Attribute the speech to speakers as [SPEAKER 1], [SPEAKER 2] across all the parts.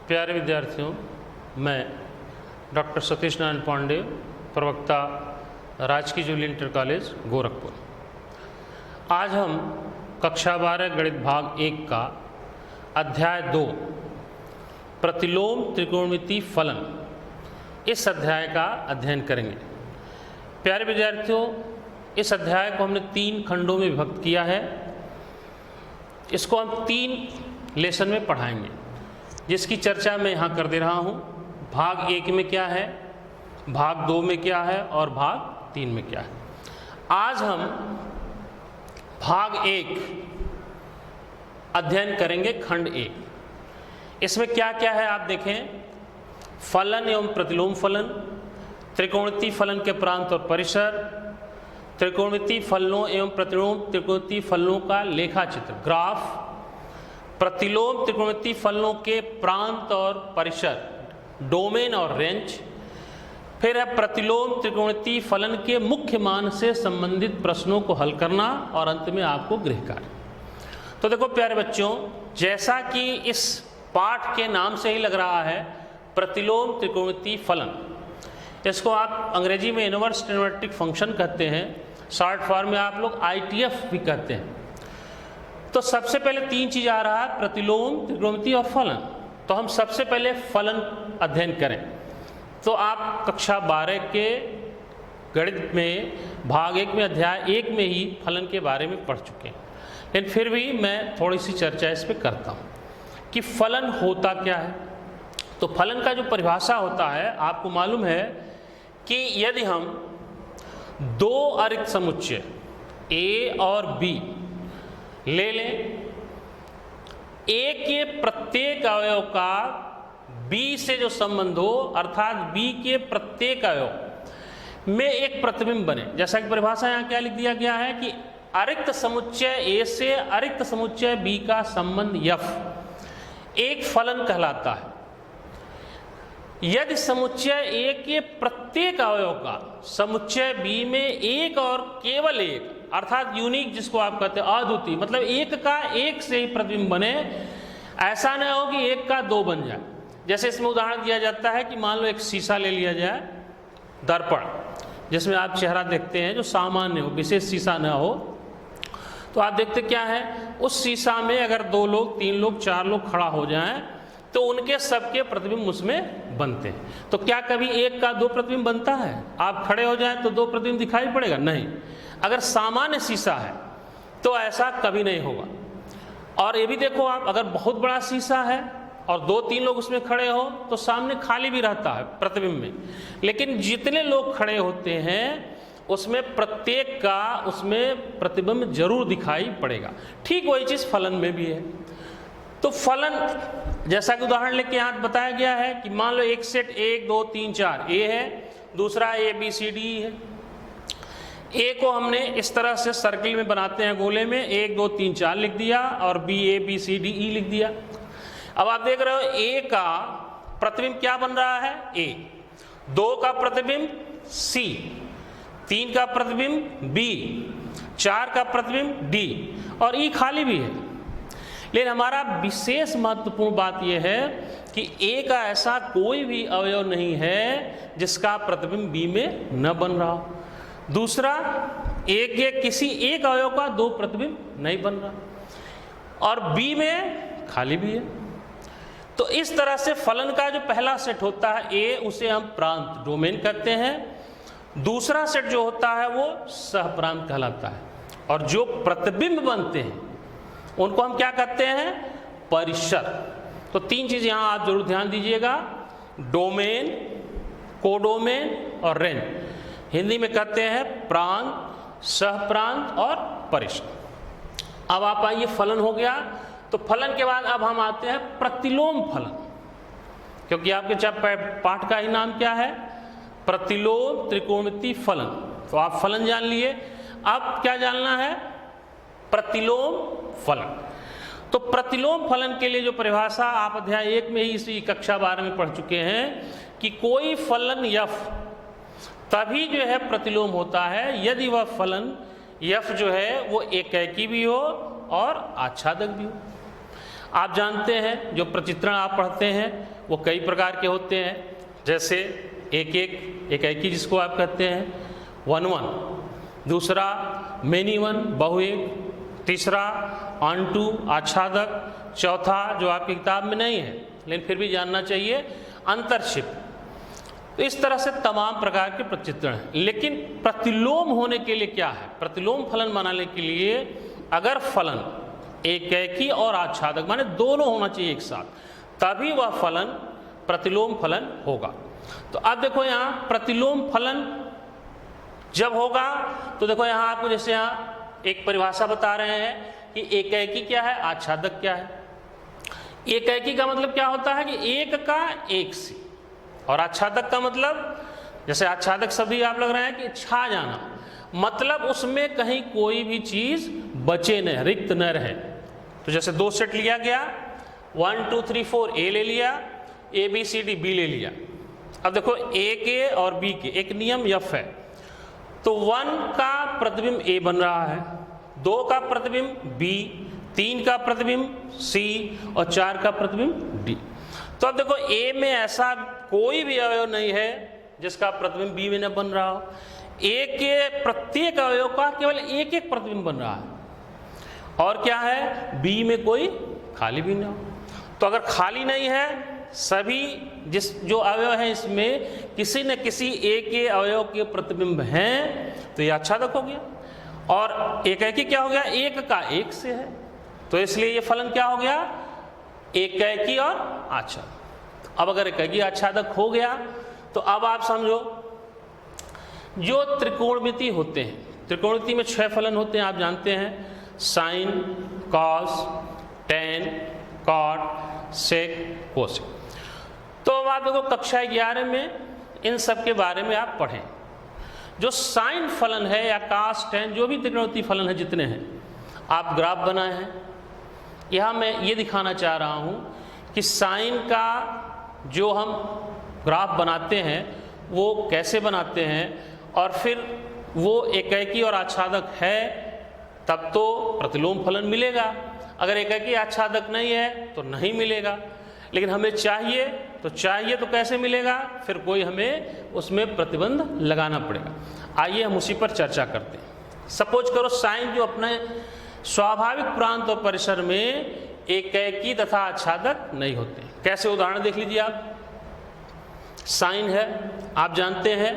[SPEAKER 1] प्यारे विद्यार्थियों, मैं डॉक्टर सतीश नारायण पांडे, प्रवक्ता राजकीय जूनियर इंटर कॉलेज गोरखपुर। आज हम कक्षा 12 गणित भाग 1 का अध्याय 2 प्रतिलोम त्रिकोणमितीय फलन, इस अध्याय का अध्ययन करेंगे। प्यारे विद्यार्थियों, इस अध्याय को हमने 3 खंडों में विभक्त किया है। इसको हम 3 लेसन में पढ़ाएंगे, जिसकी चर्चा मैं यहाँ कर दे रहा हूँ। भाग 1 में क्या है, भाग 2 में क्या है और भाग 3 में क्या है। आज हम भाग 1 अध्ययन करेंगे, खंड 1। इसमें क्या क्या है आप देखें। फलन एवं प्रतिलोम फलन, त्रिकोणमितीय फलन के प्रांत और परिसर, त्रिकोणमितीय फलनों एवं प्रतिलोम त्रिकोणमितीय फलनों का लेखा चित्र ग्राफ, प्रतिलोम त्रिकोणमितीय फलनों के प्रांत और परिसर डोमेन और रेंज, फिर है प्रतिलोम त्रिकोणमितीय फलन के मुख्य मान से संबंधित प्रश्नों को हल करना, और अंत में आपको गृह कार्य। तो देखो प्यारे बच्चों, जैसा कि इस पाठ के नाम से ही लग रहा है, प्रतिलोम त्रिकोणमितीय फलन, इसको आप अंग्रेजी में इनवर्स ट्रिग्नोमेट्रिक फंक्शन कहते हैं, शॉर्ट फॉर्म में आप लोग ITF भी कहते हैं। तो सबसे पहले 3 चीज आ रहा है, प्रतिलोम त्रिकोणमितीय और फलन। तो हम सबसे पहले फलन अध्ययन करें। तो आप कक्षा 12 के गणित में भाग 1 में अध्याय 1 में ही फलन के बारे में पढ़ चुके हैं, लेकिन फिर भी मैं थोड़ी सी चर्चा इस पर करता हूँ कि फलन होता क्या है। तो फलन का जो परिभाषा होता है, आपको मालूम है कि यदि हम 2 अरिक्त समुच्चय A और B ले लें, A के प्रत्येक अवयव का B से जो संबंध हो, अर्थात B के प्रत्येक अवयव में एक प्रतिबिंब बने। जैसा कि परिभाषा यहाँ क्या लिख दिया गया है कि अरिक्त समुच्चय A से अरिक्त समुच्चय B का संबंध F एक फलन कहलाता है। यदि समुच्चय A के प्रत्येक अवयव का समुच्चय B में एक और केवल एक, अर्थात यूनिक, जिसको आप कहते हैं अद्वितीय, मतलब एक का एक से ही प्रतिबिंब बने, ऐसा न हो कि एक का 2 बन जाए। जैसे इसमें उदाहरण दिया जाता है कि मान लो एक शीशा ले लिया जाए, दर्पण, जिसमें आप चेहरा देखते हैं, जो सामान्य हो, विशेष शीशा न हो। तो आप देखते क्या है, उस शीशा में अगर 2 लोग, 3 लोग, 4 लोग खड़ा हो जाएं, तो उनके सबके प्रतिबिंब उसमें बनते हैं। तो क्या कभी एक का 2 प्रतिबिंब बनता है? आप खड़े हो जाएं तो 2 प्रतिबिंब दिखाई पड़ेगा? नहीं। अगर सामान्य शीशा है तो ऐसा कभी नहीं होगा। और ये भी देखो आप, अगर बहुत बड़ा शीशा है और 2-3 लोग उसमें खड़े हो तो सामने खाली भी रहता है प्रतिबिंब में, लेकिन जितने लोग खड़े होते हैं उसमें प्रत्येक का उसमें प्रतिबिंब जरूर दिखाई पड़ेगा। ठीक वही चीज़ फलन में भी है। तो फलन, जैसा कि उदाहरण लेके यहाँ बताया गया है कि मान लो एक सेट 1 2 3 4 A है, दूसरा ABCD है। A को हमने इस तरह से सर्किल में बनाते हैं, गोले में 1 2 3 4 लिख दिया, और BABCDE लिख दिया। अब आप देख रहे हो A का प्रतिबिंब क्या बन रहा है? A, 2 का प्रतिबिंब C, 3 का प्रतिबिंब B, 4 का प्रतिबिंब D, और E खाली भी है। लेकिन हमारा विशेष महत्वपूर्ण बात यह है कि A का ऐसा कोई भी अवयव नहीं है जिसका प्रतिबिंब B में न बन रहा हो। दूसरा, A के किसी एक अवयव का 2 प्रतिबिंब नहीं बन रहा, और B में खाली भी है। तो इस तरह से फलन का जो पहला सेट होता है A, उसे हम प्रांत डोमेन कहते हैं। दूसरा सेट जो होता है वो सहप्रांत कहलाता है, और जो प्रतिबिंब बनते हैं उनको हम क्या कहते हैं? परिसर। तो 3 चीज यहां आप जरूर ध्यान दीजिएगा, डोमेन, कोडोमेन और रेंज। हिंदी में कहते हैं प्रांत, सहप्रांत और परिसर। अब आप आइए, फलन हो गया। तो फलन के बाद अब हम आते हैं प्रतिलोम फलन, क्योंकि आपके पाठ का ही नाम क्या है? प्रतिलोम त्रिकोणमितीय फलन। तो आप फलन जान लिए, अब क्या जानना है? प्रतिलोम फलन। तो प्रतिलोम फलन के लिए जो परिभाषा आप अध्याय 1 में ही इसी कक्षा 12 में पढ़ चुके हैं कि कोई फलन F तभी जो है प्रतिलोम होता है यदि वह फलन F जो है वो एकैकी भी हो और आच्छादक भी हो। आप जानते हैं जो प्रचित्रण आप पढ़ते हैं वो कई प्रकार के होते हैं, जैसे एकाएकी जिसको आप कहते हैं, 1-1, दूसरा मेनी वन बहुएक, तीसरा ऑनटू आच्छादक, चौथा जो आपकी किताब में नहीं है लेकिन फिर भी जानना चाहिए अंतरशिप। तो इस तरह से तमाम प्रकार के प्रचित्रण हैं। लेकिन प्रतिलोम होने के लिए क्या है? प्रतिलोम फलन बनाने के लिए अगर फलन एकाएकी और आच्छादक माने दोनों होना चाहिए एक साथ, तभी वह फलन प्रतिलोम फलन होगा। तो अब देखो यहाँ प्रतिलोम फलन जब होगा तो देखो यहाँ आपको जैसे यहाँ एक परिभाषा बता रहे हैं कि एकाएकी क्या है, आच्छादक क्या है। एकाएकी का मतलब क्या होता है कि एक का एक से, और आच्छादक का मतलब जैसे आच्छादक शब्द आप लग रहे हैं कि छा जाना, मतलब उसमें कहीं कोई भी चीज बचे न, रिक्त न रहे। तो जैसे 2 सेट लिया गया, 1 2 3 4 ए ले लिया, A B C D B ले लिया। अब देखो ए के और बी के एक नियम यफ है, तो 1 का प्रतिबिंब ए बन रहा है, 2 का प्रतिबिंब बी, 3 का प्रतिबिंब सी और 4 का प्रतिबिंब डी। तो अब देखो ए में ऐसा कोई भी अवयव नहीं है जिसका प्रतिबिंब बी में न बन रहा हो। ए के प्रत्येक अवयव का केवल एक एक प्रतिबिंब बन रहा है, और क्या है, बी में कोई खाली भी ना हो। तो अगर खाली नहीं है, सभी जो अवयव हैं इसमें किसी न किसी एक के अवयव के प्रतिबिंब हैं, तो ये आच्छादक हो गया। और एकाएकी क्या हो गया, एक का एक से है, तो इसलिए ये फलन क्या हो गया, एकाएकी और आच्छादक। अब अगर एकाएकी आच्छादक हो गया तो अब आप समझो जो त्रिकोणमिति होते हैं, त्रिकोणमिति में 6 फलन होते हैं आप जानते हैं, साइन, कॉस, टेन, कॉट, सेक, कोसेक। तो अब आप देखो कक्षा 11 में इन सब के बारे में आप पढ़ें। जो साइन फलन है या कॉस, टेन, जो भी त्रिकोणमिति फलन है जितने हैं, आप ग्राफ बनाए हैं। यहाँ मैं ये दिखाना चाह रहा हूँ कि साइन का जो हम ग्राफ बनाते हैं वो कैसे बनाते हैं, और फिर वो एकाएकी और आच्छादक है तब तो प्रतिलोम फलन मिलेगा, अगर एकाएकी आच्छादक नहीं है तो नहीं मिलेगा। लेकिन हमें चाहिए तो कैसे मिलेगा, फिर कोई हमें उसमें प्रतिबंध लगाना पड़ेगा। आइए हम उसी पर चर्चा करते हैं। सपोज करो साइन जो अपने स्वाभाविक प्रांत और परिसर में एकाएकी तथा आच्छादक नहीं होते। कैसे, उदाहरण देख लीजिए आप। साइन है, आप जानते हैं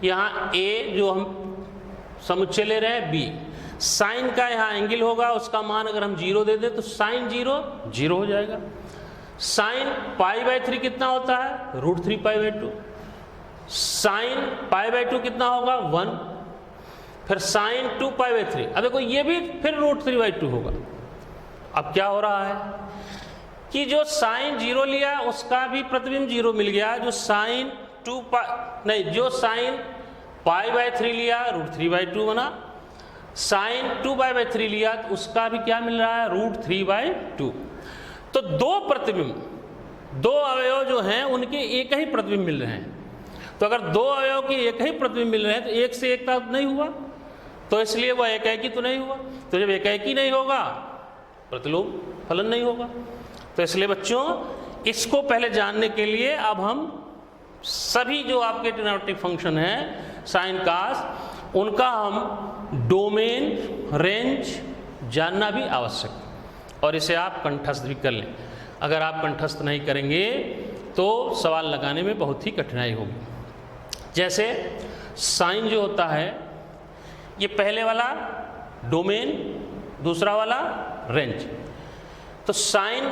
[SPEAKER 1] यहाँ ए जो हम समुच्चय ले रहे हैं बी, साइन का यहाँ एंगल होगा, उसका मान अगर हम 0 दे दें तो साइन 0 हो जाएगा। साइन π/3 कितना होता है, √3 π/2। साइन π/2 कितना होगा, 1। फिर साइन 2 π/3, अब देखो ये भी फिर √3/2 होगा। अब क्या हो रहा है कि जो साइन 0 लिया उसका भी प्रतिबिंब 0 मिल गया, जो साइन जो साइन π/3 लिया √3/2 बना, साइन 2π/3 लिया तो उसका भी क्या मिल रहा है, √3/2। तो दो अवयव जो हैं उनके एक ही प्रतिबिंब मिल रहे हैं। तो अगर 2 अवयव के एक ही प्रतिबिंब मिल रहे हैं तो एक से एक का नहीं हुआ, तो इसलिए वह एकाएकी तो नहीं हुआ। तो जब एकाएकी नहीं होगा प्रतिलोम फलन नहीं होगा। तो इसलिए बच्चों इसको पहले जानने के लिए अब हम सभी जो आपके ट्रिग्नोमेट्रिक फंक्शन हैं साइन कॉस, उनका हम डोमेन, रेंज जानना भी आवश्यक है, और इसे आप कंठस्थ भी कर लें। अगर आप कंठस्थ नहीं करेंगे तो सवाल लगाने में बहुत ही कठिनाई होगी। जैसे साइन जो होता है ये पहले वाला डोमेन, दूसरा वाला रेंज। तो साइन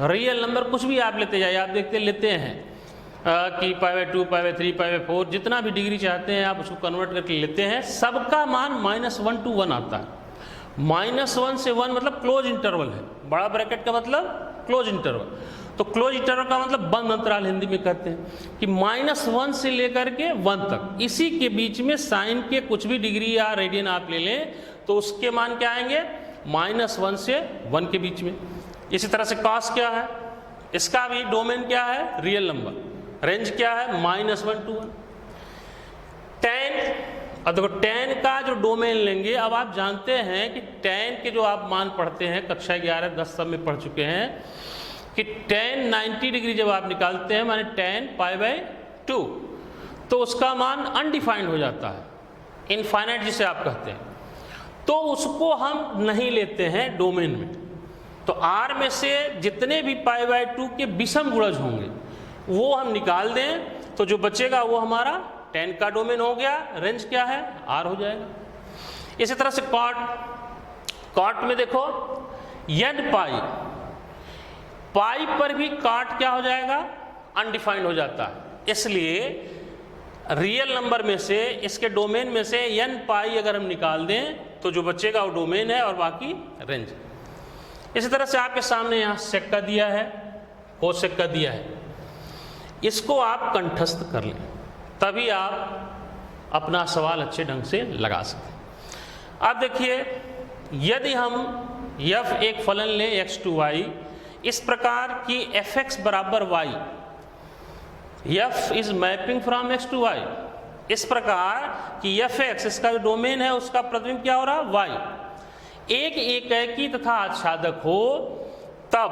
[SPEAKER 1] रियल नंबर कुछ भी आप लेते जाइए, आप लेते हैं कि π/2, π/3, π/4 जितना भी डिग्री चाहते हैं आप उसको कन्वर्ट करके लेते हैं, सबका मान -1 to 1 आता है। -1 से 1 मतलब क्लोज इंटरवल है, बड़ा ब्रैकेट का मतलब क्लोज इंटरवल। तो क्लोज इंटरवल का मतलब बंद अंतराल हिंदी में कहते हैं कि -1 से लेकर के 1 तक, इसी के बीच में साइन के कुछ भी डिग्री या रेडियन आप ले लें तो उसके मान क्या आएंगे, -1 से 1 के बीच में। इसी तरह से कॉस क्या है, इसका भी डोमेन क्या है, रियल नंबर। रेंज क्या है, -1 to 1। अब देखो tan का जो डोमेन लेंगे, अब आप जानते हैं कि tan के जो आप मान पढ़ते हैं कक्षा 11 10 सब में पढ़ चुके हैं कि tan 90 डिग्री जब आप निकालते हैं माने tan π/2, तो उसका मान अनडिफाइंड हो जाता है, इनफाइनाइट जिसे आप कहते हैं, तो उसको हम नहीं लेते हैं डोमेन में। तो R में से जितने भी π/2 के विषम गुणज होंगे वो हम निकाल दें, तो जो बचेगा वो हमारा tan का डोमेन हो गया, रेंज क्या है R हो जाएगा। इसी तरह से कॉट में देखो n पाई पर भी कॉट क्या हो जाएगा, अनडिफाइंड हो जाता है। इसलिए रियल नंबर में से, इसके डोमेन में से n पाई अगर हम निकाल दें तो जो बचेगा वो डोमेन है और बाकी रेंज। इसी तरह से आपके सामने यहाँ सेक का दिया है, कोसेक का दिया है, इसको आप कंठस्थ कर लें, तभी आप अपना सवाल अच्छे ढंग से लगा सकते। अब देखिए, यदि हम f एक फलन लें x/y, इस प्रकार की fx बराबर y, f is mapping from x to y, इस प्रकार कि fx इसका जो डोमेन है उसका प्रतिबिंब क्या हो रहा है y, एक एकैकी तथा आच्छादक हो, तब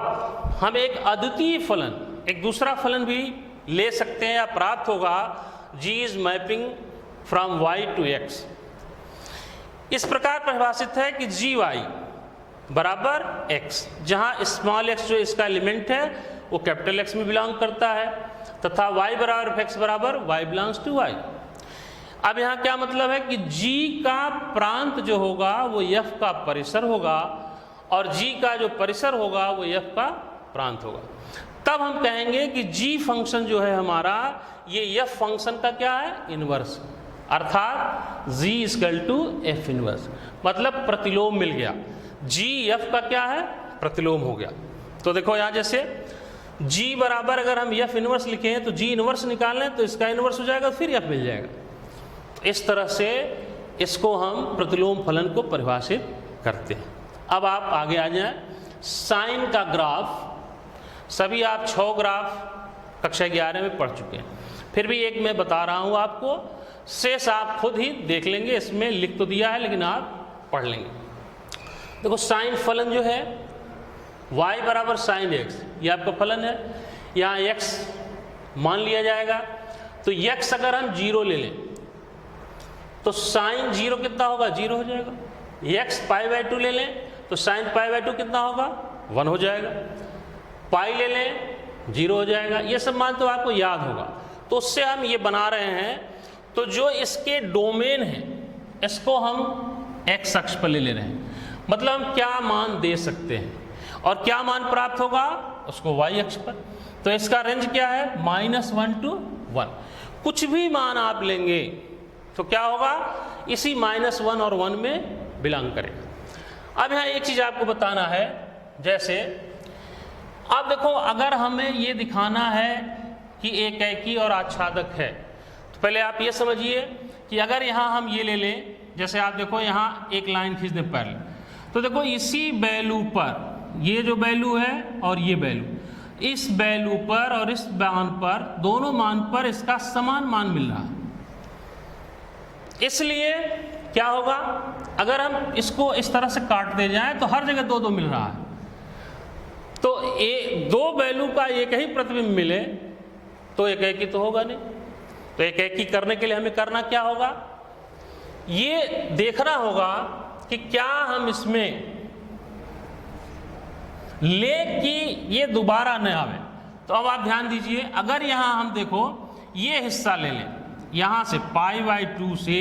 [SPEAKER 1] हम एक अद्वितीय फलन, एक दूसरा फलन भी ले सकते हैं या प्राप्त होगा, g is mapping from y to x। इस प्रकार परिभाषित है कि gy बराबर x, जहां स्मॉल x जो इसका एलिमेंट है वो कैपिटल X में बिलोंग करता है, तथा y बराबर x बराबर y बिलोंग्स टू y। अब यहाँ क्या मतलब है कि g का प्रांत जो होगा वो f का परिसर होगा, और g का जो परिसर होगा वो f का प्रांत होगा। तब हम कहेंगे कि g फंक्शन जो है हमारा, ये f फंक्शन का क्या है, इनवर्स, अर्थात g equal to f inverse, मतलब प्रतिलोम मिल गया। g f का क्या है, प्रतिलोम हो गया। तो देखो यहाँ जैसे g बराबर अगर हम f इनवर्स लिखें तो g इनवर्स निकालें तो इसका इनवर्स हो जाएगा, फिर f मिल जाएगा। तो इस तरह से इसको हम प्रतिलोम फलन को परिभाषित करते हैं। अब आप आगे आ जाएं, साइन का ग्राफ, सभी आप 6 ग्राफ कक्षा 11 में पढ़ चुके हैं, फिर भी एक मैं बता रहा हूँ आपको, शेष आप खुद ही देख लेंगे, इसमें लिख तो दिया है लेकिन आप पढ़ लेंगे। देखो साइन फलन जो है y बराबर साइन x, ये आपका फलन है, यहाँ x मान लिया जाएगा, तो x अगर हम 0 ले लें तो साइन 0 कितना होगा, 0 हो जाएगा। x π/2 ले लें तो साइन π/2 कितना होगा, 1 हो जाएगा। पाई ले लें 0 हो जाएगा। ये सब मान तो आपको याद होगा, तो उससे हम ये बना रहे हैं, तो जो इसके डोमेन है इसको हम x अक्ष पर ले रहे हैं, मतलब हम क्या मान दे सकते हैं और क्या मान प्राप्त होगा उसको y अक्ष पर। तो इसका रेंज क्या है, -1 to 1। कुछ भी मान आप लेंगे तो क्या होगा, इसी -1 और 1 में बिलोंग करेगा। अब यहाँ एक चीज़ आपको बताना है, जैसे अब देखो अगर हमें ये दिखाना है कि एकैकी और आच्छादक है, तो पहले आप ये समझिए कि अगर यहाँ हम ये ले लें, जैसे आप देखो यहाँ एक लाइन खींच दें पैरेलल, तो देखो इसी वैल्यू पर, ये जो वैल्यू है और ये वैल्यू, इस वैल्यू पर और इस मान पर, दोनों मान पर इसका समान मान मिल रहा है। इसलिए क्या होगा, अगर हम इसको इस तरह से काट दे जाएं तो हर जगह 2 मिल रहा है, तो दो वैल्यू का एक ही प्रतिबिंब मिले तो एकैकी तो होगा नहीं। तो एकैकी करने के लिए हमें करना क्या होगा, ये देखना होगा कि क्या हम इसमें ले कि ये दोबारा न आवे। तो अब आप ध्यान दीजिए, अगर यहाँ हम देखो ये हिस्सा ले लें, यहाँ से π/2 से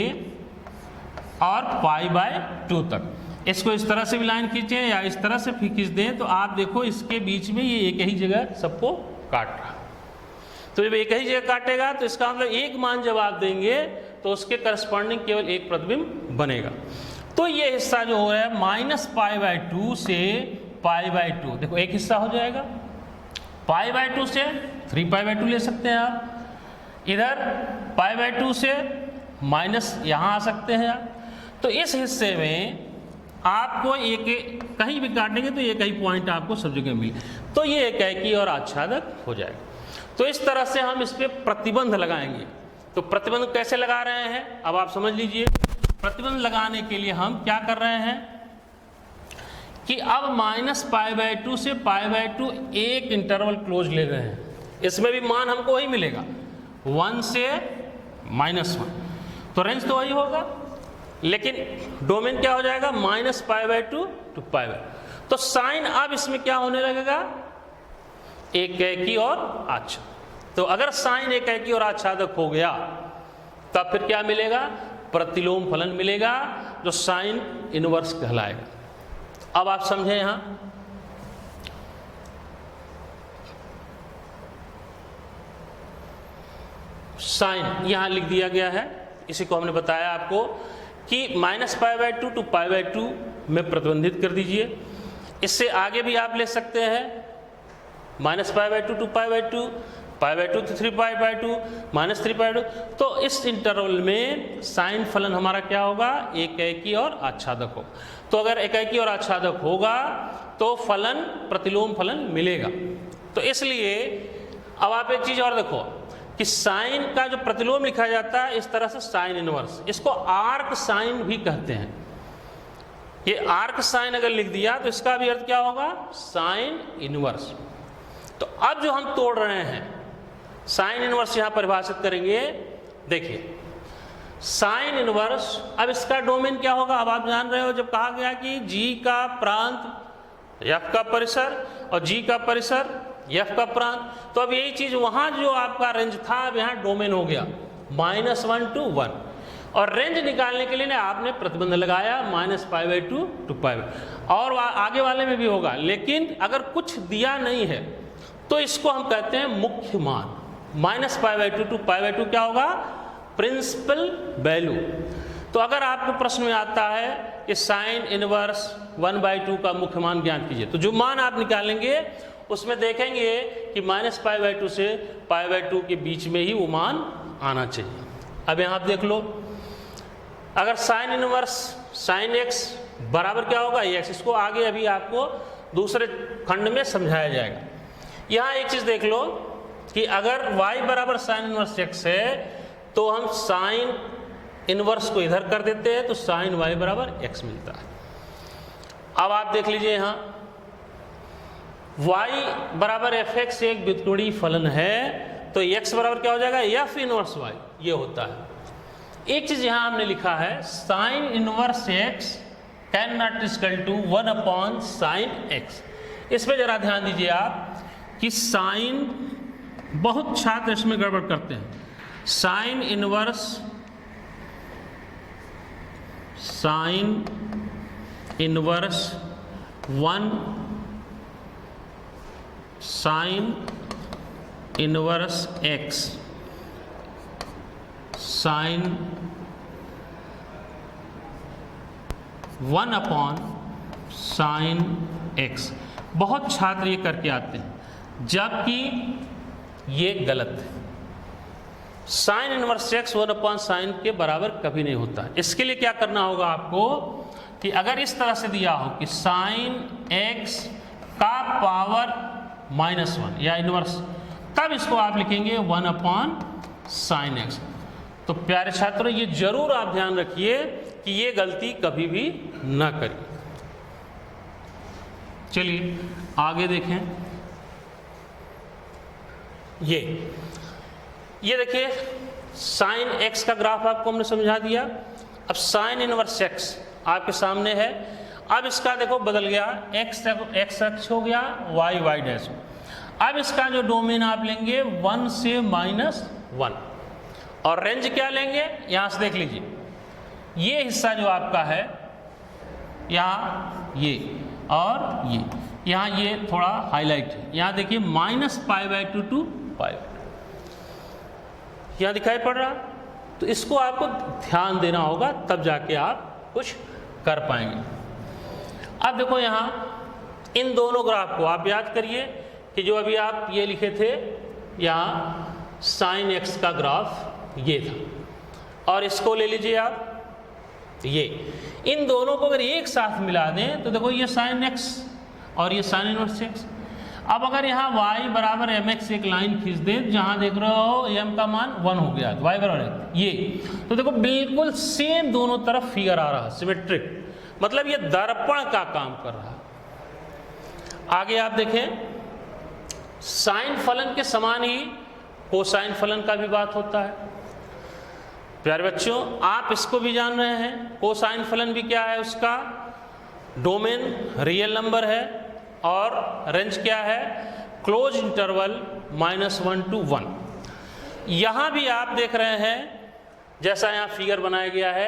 [SPEAKER 1] और π/2 तक, इसको इस तरह से भी लाइन खींचें या इस तरह से खींच दें, तो आप देखो इसके बीच में ये एक ही जगह सबको काट रहा। तो जब एक ही जगह काटेगा तो इसका मतलब एक मान जब आप देंगे तो उसके करस्पॉन्डिंग केवल एक प्रतिबिंब बनेगा। तो ये हिस्सा जो हो रहा है -π/2 से π/2, देखो एक हिस्सा हो जाएगा, π/2 से 3π/2 ले सकते हैं आप, इधर π/2 से माइनस यहाँ आ सकते हैं आप। तो इस हिस्से में आपको एक कहीं भी काटेंगे तो एक ही पॉइंट आपको सब जगह मिले, तो ये एकैकी और आच्छादक हो जाएगा। तो इस तरह से हम इस पर प्रतिबंध लगाएंगे। तो प्रतिबंध कैसे लगा रहे हैं अब आप समझ लीजिए। प्रतिबंध लगाने के लिए हम क्या कर रहे हैं कि अब -π/2 से π/2 एक इंटरवल क्लोज ले रहे हैं, इसमें भी मान हमको वही मिलेगा 1 से -1, तो रेंज तो वही होगा, लेकिन डोमेन क्या हो जाएगा -π/2 to π/2। तो साइन अब इसमें क्या होने लगेगा, एकेकी और आच्छादक। तो अगर साइन एकेकी और आच्छादक हो गया तब फिर क्या मिलेगा, प्रतिलोम फलन मिलेगा जो साइन इनवर्स कहलाएगा। अब आप समझे यहां, साइन यहां लिख दिया गया है, इसी को हमने बताया आपको कि -π/2 to π/2 में प्रतिबंधित कर दीजिए। इससे आगे भी आप ले सकते हैं -π/2 to π/2, π/2 to 3π/2, -3π/2। तो इस इंटरवल में साइन फलन हमारा क्या होगा, एकेकी और आच्छादक हो। तो अगर एकेकी और आच्छादक होगा तो फलन प्रतिलोम फलन मिलेगा। तो इसलिए अब आप एक चीज और देखो कि साइन का जो प्रतिलोम लिखा जाता है इस तरह से साइन इनवर्स, इसको आर्क साइन भी कहते हैं। ये आर्क साइन अगर लिख दिया तो इसका भी अर्थ क्या होगा, साइन इनवर्स। तो अब जो हम तोड़ रहे हैं साइन इनवर्स यहां परिभाषित करेंगे। देखिए साइन इनवर्स, अब इसका डोमेन क्या होगा, अब आप जान रहे हो जब कहा गया कि जी का प्रांत एफ का परिसर और जी का परिसर एफ का प्रांत, तो अब यही चीज वहां जो आपका रेंज था अब यहां डोमेन हो गया -1 to 1, और रेंज निकालने के लिए आपने प्रतिबंध लगाया -π/2 to π/2, और आगे वाले में भी होगा। लेकिन अगर कुछ दिया नहीं है तो इसको हम कहते हैं मुख्य मान। -π/2 to π/2 क्या होगा, प्रिंसिपल वैल्यू। तो अगर आपको प्रश्न में आता है कि साइन इनवर्स 1/2 का मुख्य मान ज्ञात कीजिए, तो जो मान आप निकालेंगे उसमें देखेंगे कि -π/2 से π/2 के बीच में ही वो मान आना चाहिए। अब यहाँ आप देख लो, अगर साइन इनवर्स साइन x बराबर क्या होगा, x, इसको आगे अभी आपको दूसरे खंड में समझाया जाएगा। यहाँ एक चीज देख लो कि अगर y बराबर साइन इनवर्स x है तो हम साइन इनवर्स को इधर कर देते हैं तो साइन y बराबर x मिलता है। अब आप देख लीजिए यहाँ y बराबर fx एक व्युत्क्रमणीय फलन है, तो x बराबर क्या हो जाएगा, f इनवर्स y, ये होता है। एक चीज यहां हमने लिखा है sine inverse x can not equal to 1/sin x। इस पे जरा ध्यान दीजिए आप कि साइन, बहुत छात्र इसमें गड़बड़ करते हैं, sine inverse sine inverse 1 sine inverse x sine 1/sin x, बहुत छात्र ये करके आते हैं, जबकि ये गलत है। साइन इनवर्स x 1/sin के बराबर कभी नहीं होता। इसके लिए क्या करना होगा आपको कि अगर इस तरह से दिया हो कि साइन x का पावर -1 या इनवर्स, तब इसको आप लिखेंगे 1/sin x। तो प्यारे छात्रों ये जरूर आप ध्यान रखिए कि ये गलती कभी भी ना करिए। चलिए आगे देखें, ये देखिए साइन x का ग्राफ आपको हमने समझा दिया। अब साइन इनवर्स x आपके सामने है। अब इसका देखो बदल गया, x अक्ष हो गया, y डैश। अब इसका जो डोमेन आप लेंगे 1 से -1, और रेंज क्या लेंगे, यहां से देख लीजिए, ये हिस्सा जो आपका है यहाँ ये और ये, यहाँ ये थोड़ा हाईलाइट है, यहाँ देखिए -π/2 to π/2 यहाँ दिखाई पड़ रहा। तो इसको आपको ध्यान देना होगा, तब जाके आप कुछ कर पाएंगे। अब देखो यहाँ इन दोनों ग्राफ को आप याद करिए कि जो अभी आप ये लिखे थे, यहाँ साइन x का ग्राफ ये था, और इसको ले लीजिए आप ये, इन दोनों को अगर एक साथ मिला दें तो देखो ये साइन x और ये साइन इनवर्स x। अब अगर यहाँ y बराबर mx एक लाइन खींच दें, जहां देख रहे हो m का मान 1 हो गया, y बराबर ये, तो देखो बिल्कुल सेम दोनों तरफ फिगर आ रहा है, सिमेट्रिक, मतलब ये दर्पण का काम कर रहा है। आगे आप देखें, साइन फलन के समान ही कोसाइन फलन का भी बात होता है। प्यारे बच्चों, आप इसको भी जान रहे हैं, कोसाइन फलन भी क्या है, उसका डोमेन रियल नंबर है और रेंज क्या है, क्लोज इंटरवल -1 to 1। यहाँ भी आप देख रहे हैं, जैसा यहाँ फिगर बनाया गया है,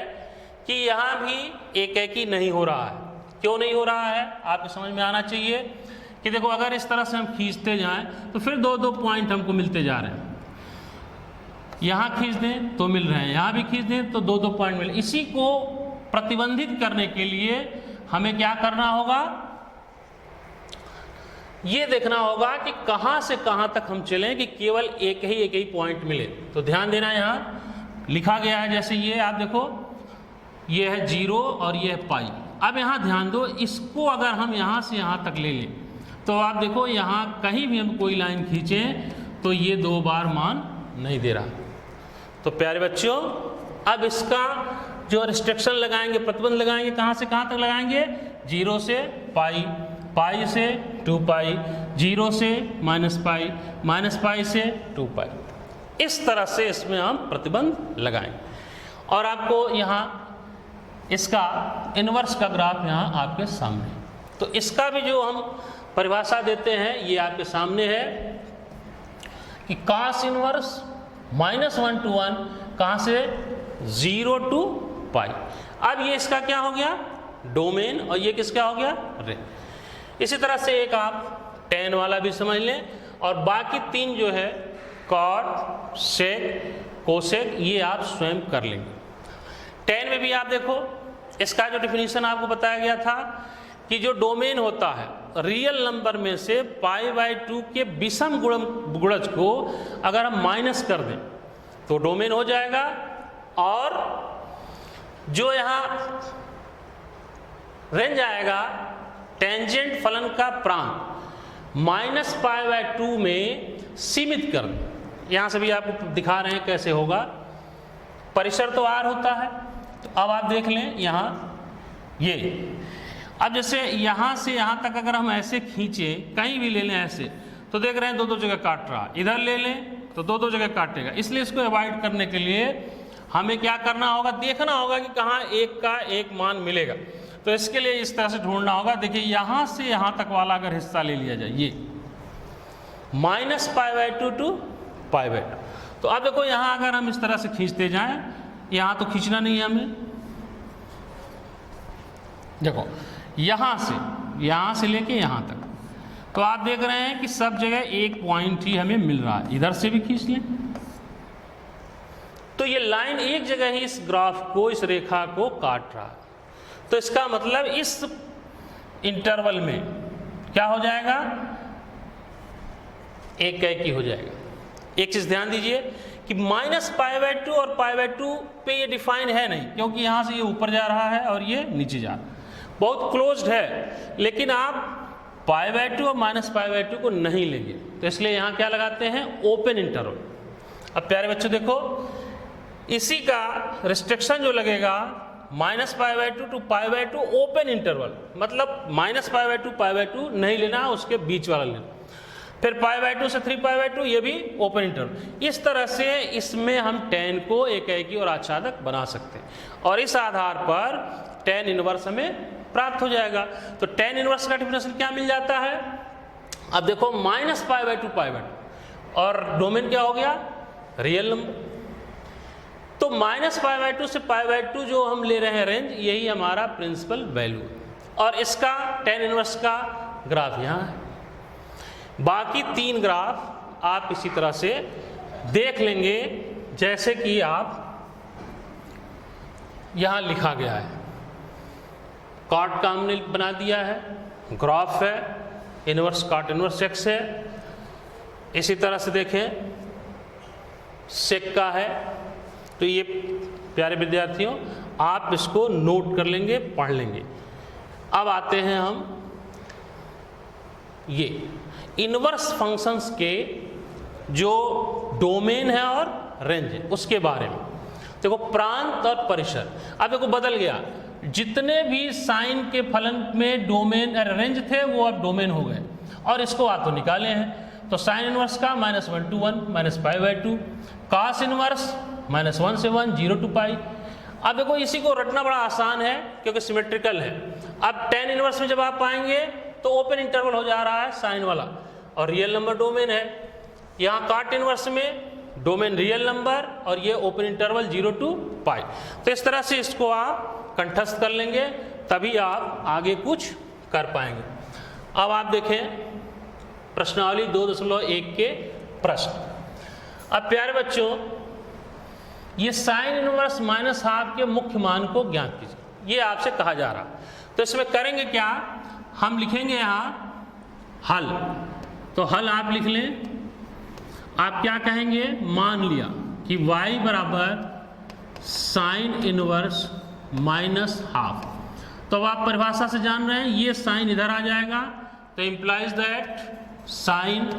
[SPEAKER 1] कि यहाँ भी एक ही नहीं हो रहा है। क्यों नहीं हो रहा है, आपको समझ में आना चाहिए कि देखो, अगर इस तरह से हम खींचते जाएं तो फिर दो दो पॉइंट हमको मिलते जा रहे हैं। यहाँ खींच दें तो मिल रहे हैं, यहाँ भी खींच दें तो दो दो पॉइंट मिल। इसी को प्रतिबंधित करने के लिए हमें क्या करना होगा, ये देखना होगा कि कहाँ से कहाँ तक हम चलें कि केवल एक ही पॉइंट मिले। तो ध्यान देना, यहाँ लिखा गया है, जैसे ये आप देखो, ये है 0 और ये है पाई। अब यहाँ ध्यान दो, इसको अगर हम यहाँ से यहाँ तक ले लें तो आप देखो, यहाँ कहीं भी हम कोई लाइन खींचें तो ये 2 बार मान नहीं दे रहा। तो प्यारे बच्चों, अब इसका जो रिस्ट्रिक्शन लगाएंगे, प्रतिबंध लगाएंगे, कहाँ से कहाँ तक लगाएंगे, 0 से पाई, पाई से 2 पाई, 0 से -पाई, -पाई से 2 पाई। इस तरह से इसमें हम प्रतिबंध लगाएंगे। और आपको यहाँ इसका इन्वर्स का ग्राफ यहाँ आपके सामने, तो इसका भी जो हम परिभाषा देते हैं ये आपके सामने है कि cos इनवर्स -1 to 1, कहाँ से, 0 to पाई। अब ये इसका क्या हो गया, डोमेन, और ये किसका हो गया, रेंज। इसी तरह से एक आप tan वाला भी समझ लें, और बाकी 3 जो है cot, sec, cosec, ये आप स्वयं कर लेंगे। tan में भी आप देखो, इसका जो डिफिनीशन आपको बताया गया था कि जो डोमेन होता है, रियल नंबर में से π/2 के विषम गुणज को अगर हम माइनस कर दें तो डोमेन हो जाएगा, और जो यहाँ रेंज आएगा, टेंजेंट फलन का प्रांत -π/2 में सीमित कर दें। यहाँ से भी आपको दिखा रहे हैं कैसे होगा, परिसर तो r होता है। तो अब आप देख लें यहाँ ये, अब जैसे यहाँ से यहाँ तक अगर हम ऐसे खींचें, कहीं भी ले लें ऐसे, तो देख रहे हैं 2-2 जगह काट रहा, इधर ले लें तो 2-2 जगह काटेगा। इसलिए इसको अवॉइड करने के लिए हमें क्या करना होगा, देखना होगा कि कहाँ एक का एक मान मिलेगा। तो इसके लिए इस तरह से ढूंढना होगा। देखिए, यहाँ से यहाँ तक वाला अगर हिस्सा ले लिया जाए, ये -π/2 to π/2, तो अब देखो यहाँ अगर हम इस तरह से खींचते जाएं, यहाँ तो खींचना नहीं है हमें, देखो यहाँ से लेके यहाँ तक, तो आप देख रहे हैं कि सब जगह एक पॉइंट ही हमें मिल रहा है। इधर से भी खींच लें तो ये लाइन एक जगह ही इस ग्राफ को, इस रेखा को काट रहा है। तो इसका मतलब इस इंटरवल में क्या हो जाएगा, एक ही हो जाएगा। एक चीज ध्यान दीजिए कि -π/2 और π/2 पे ये डिफाइन है नहीं, क्योंकि यहाँ से ये ऊपर जा रहा है और ये नीचे जा रहा है, बहुत क्लोज्ड है। लेकिन आप π/2 और -π/2 को नहीं लेंगे, तो इसलिए यहाँ क्या लगाते हैं, ओपन इंटरवल। अब प्यारे बच्चों देखो, इसी का रिस्ट्रिक्शन जो लगेगा -π/2 to π/2 ओपन इंटरवल, मतलब -π/2 π/2 नहीं लेना, उसके बीच वाला लेना। फिर π/2 से 3π/2 ये भी ओपन इंटरवल। इस तरह से इसमें हम tan को एकाएकी और आच्छादक बना सकते हैं, और इस आधार पर tan इनवर्स हमें प्राप्त हो जाएगा। तो tan इनवर्स का डिफिनेशन क्या मिल जाता है, अब देखो -π/2 π/2, और डोमेन क्या हो गया, रियल नंबर। तो -π/2 से π/2 जो हम ले रहे हैं रेंज, यही हमारा प्रिंसिपल वैल्यू, और इसका tan इनवर्स का ग्राफ यहाँ है। बाकी 3 ग्राफ आप इसी तरह से देख लेंगे, जैसे कि आप यहाँ लिखा गया है। कॉट का हमने बना दिया है, ग्राफ है, इनवर्स कॉट इनवर्स x है। इसी तरह से देखें सेक का है। तो ये प्यारे विद्यार्थियों, आप इसको नोट कर लेंगे, पढ़ लेंगे। अब आते हैं हम ये इनवर्स फंक्शंस के जो डोमेन है और रेंज है उसके बारे में। देखो प्रांत और परिसर, अब देखो बदल गया, जितने भी साइन के फलन में डोमेन रेंज थे वो अब डोमेन हो गए, और इसको आप तो निकाले हैं। तो साइन इनवर्स का -1 to 1 -π/2, कॉस इनवर्स -1 से 1 0 to π। अब देखो इसी को रटना बड़ा आसान है क्योंकि सिमेट्रिकल है। अब टेन इनवर्स में जब आप पाएंगे तो ओपन इंटरवल हो जा रहा है साइन वाला, और रियल नंबर डोमेन है। यहाँ कॉट इनवर्स में डोमेन रियल नंबर और ये ओपन इंटरवल 0 to π। तो इस तरह से इसको आप कंठस्थ कर लेंगे, तभी आप आगे कुछ कर पाएंगे। अब आप देखें प्रश्नावली 2.1 के प्रश्न। अब प्यारे बच्चों, ये साइन इनवर्स -½ के मुख्य मान को ज्ञात कीजिए, ये आपसे कहा जा रहा। तो इसमें करेंगे क्या, हम लिखेंगे यहाँ हल। तो हल आप लिख लें। आप क्या कहेंगे, मान लिया कि y बराबर साइन इनवर्स -½ तो अब आप परिभाषा से जान रहे हैं, ये साइन इधर आ जाएगा, तो इम्प्लाइज दैट साइन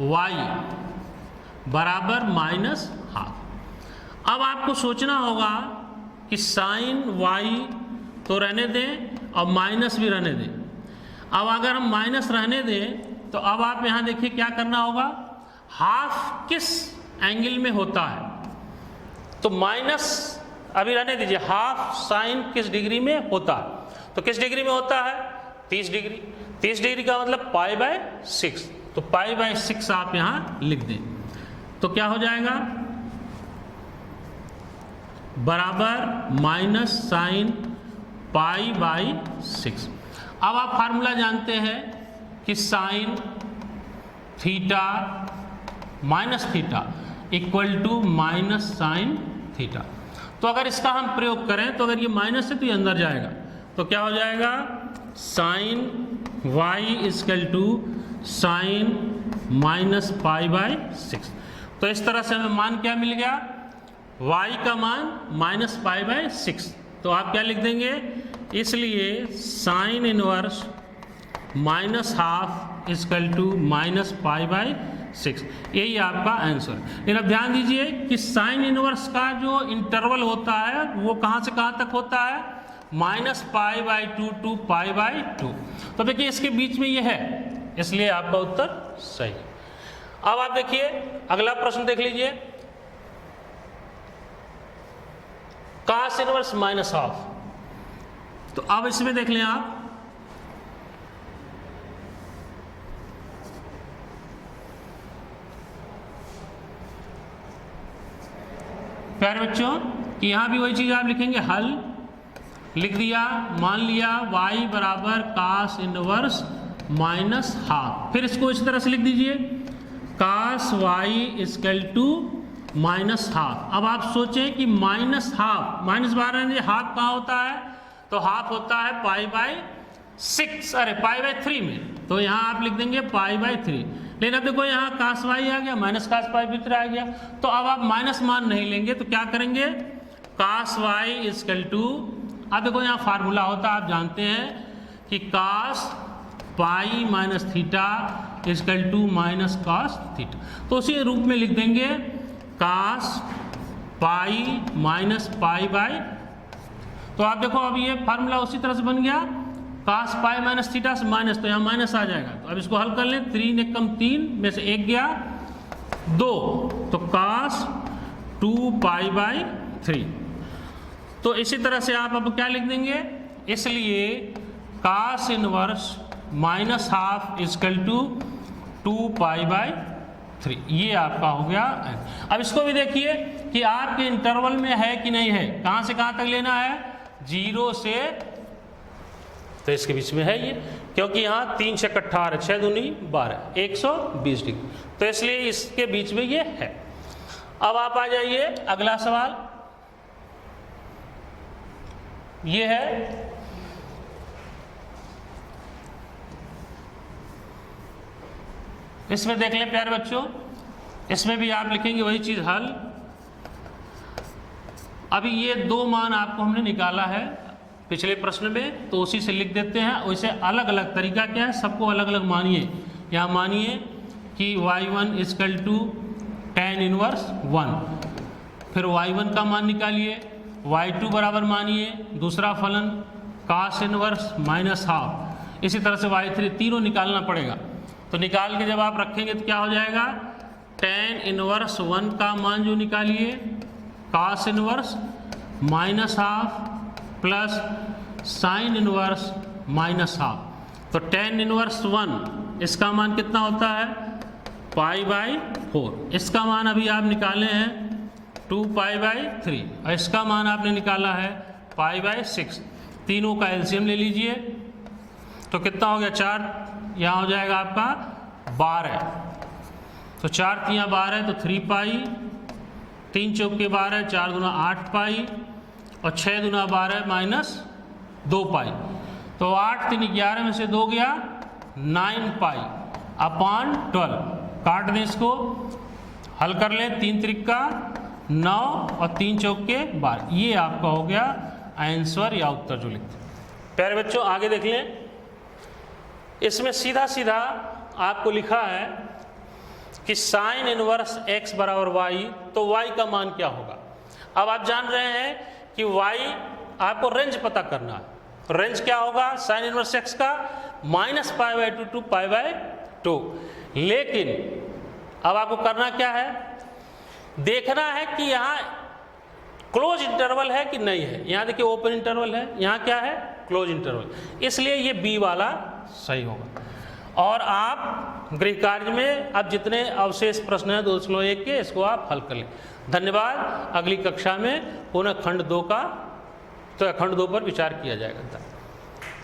[SPEAKER 1] y बराबर -½ अब आपको सोचना होगा कि साइन y तो रहने दें और माइनस भी रहने दें। अब अगर हम माइनस रहने दें तो अब आप यहाँ देखिए क्या करना होगा, हाफ किस एंगल में होता है, तो माइनस अभी रहने दीजिए, हाफ साइन किस डिग्री में होता है, तो किस डिग्री में होता है, 30 डिग्री। 30 डिग्री का मतलब π/6, तो π/6 आप यहाँ लिख दें। तो क्या हो जाएगा, बराबर माइनस साइन π/6। अब आप फार्मूला जानते हैं कि sine theta minus theta equal to minus sine theta. तो अगर इसका हम प्रयोग करें तो अगर ये माइनस है तो ये अंदर जाएगा, तो क्या हो जाएगा, sine y equal to sine -π/6। तो इस तरह से हमें मान क्या मिल गया, y का मान -π/6। तो आप क्या लिख देंगे, इसलिए साइन इनवर्स -½ इक्वल टू -π/6, यही आपका आंसर। लेकिन अब ध्यान दीजिए कि साइन इनवर्स का जो इंटरवल होता है वो कहाँ से कहाँ तक होता है, -π/2 to π/2। तो देखिए इसके बीच में ये है, इसलिए आपका उत्तर सही। अब आप देखिए अगला प्रश्न देख लीजिए, कॉस इनवर्स -½ तो अब इसमें देख लें आप, प्यारे बच्चों कि यहां भी वही चीज आप लिखेंगे, हल लिख दिया, मान लिया y बराबर कॉस इनवर्स -½ फिर इसको इस तरह से लिख दीजिए, कॉस y इक्वल टू -½ अब आप सोचें कि -½ माइनस बाहर हाफ कहाँ होता है, तो हाफ होता है π/6, अरे π/3 में, तो यहाँ आप लिख देंगे π/3। लेकिन अब देखो यहाँ cos y आ गया, माइनस cos π/3 आ गया, तो अब आप माइनस मान नहीं लेंगे, तो क्या करेंगे, cos y इक्वल टू, अब देखो यहाँ फार्मूला होता है, आप जानते हैं कि cos π - θ इक्वल टू -cos θ, तो उसी रूप में लिख देंगे cos π - π/, तो आप देखो अब ये फार्मूला उसी तरह से बन गया, cos π - θ से माइनस, तो यहाँ माइनस आ जाएगा। तो अब इसको हल कर लें, 3 × 3 में से 1 गया 2, तो cos 2π/3। तो इसी तरह से आप अब क्या लिख देंगे, इसलिए cos इनवर्स -½ इक्वल टू 2π/3, ये आपका हो गया। अब इसको भी देखिए कि आपके इंटरवल में है कि नहीं है, कहाँ से कहाँ तक लेना है, 0 से, तो इसके बीच में है ये, क्योंकि यहाँ 3 × 6 = 18, 6 दूनी 12, 120 डिग्री, तो इसलिए इसके बीच में ये है। अब आप आ जाइए अगला सवाल, ये है इसमें देख लें प्यारे बच्चों, इसमें भी आप लिखेंगे वही चीज, हल। अभी ये 2 मान आपको हमने निकाला है, पिछले प्रश्न में, तो उसी से लिख देते हैं। वैसे अलग अलग तरीका क्या है, सबको अलग अलग मानिए। यहाँ मानिए कि y1 equal to tan inverse 1, फिर y1 का मान निकालिए। y2 बराबर मानिए दूसरा फलन cos इनवर्स माइनस हाफ। इसी तरह से y3, तीनों निकालना पड़ेगा। तो निकाल के जब आप रखेंगे तो क्या हो जाएगा, tan इनवर्स 1 का मान जो निकालिए cos inverse minus half plus sine inverse minus half. तो tan इनवर्स 1 इसका मान कितना होता है, π/4। इसका मान अभी आप निकाले हैं 2π/3 और इसका मान आपने निकाला है π/6। तीनों का एलसीएम ले लीजिए तो कितना हो गया, 4, यहाँ हो जाएगा आपका 12। तो 4 तियाँ 12 तो 3π, 3 चौके 12, 4 दूना 8π और 6 दूना 12 माइनस 2π। तो 8 3 11 में से 2 गया 9π/12। काट दें इसको, हल कर लें। 3 त्रिका 9 और 3 चौके 12। ये आपका हो गया आंसर या उत्तर जो लिखते हैं। प्यारे बच्चों आगे देख लें, इसमें सीधा सीधा आपको लिखा है कि साइन इनवर्स x बराबर y, तो y का मान क्या होगा। अब आप जान रहे हैं कि y आपको रेंज पता करना है। रेंज क्या होगा साइन इनवर्स x का, -π/2 टू π/2। लेकिन अब आपको करना क्या है, देखना है कि यहाँ क्लोज इंटरवल है कि नहीं है। यहाँ देखिए ओपन इंटरवल है, यहाँ क्या है क्लोज इंटरवल, इसलिए ये बी वाला सही होगा। और आप गृह कार्य में अब जितने अवशेष प्रश्न हैं 201 के, इसको आप हल कर लें। धन्यवाद। अगली कक्षा में पुनः खंड 2 पर विचार किया जाएगा।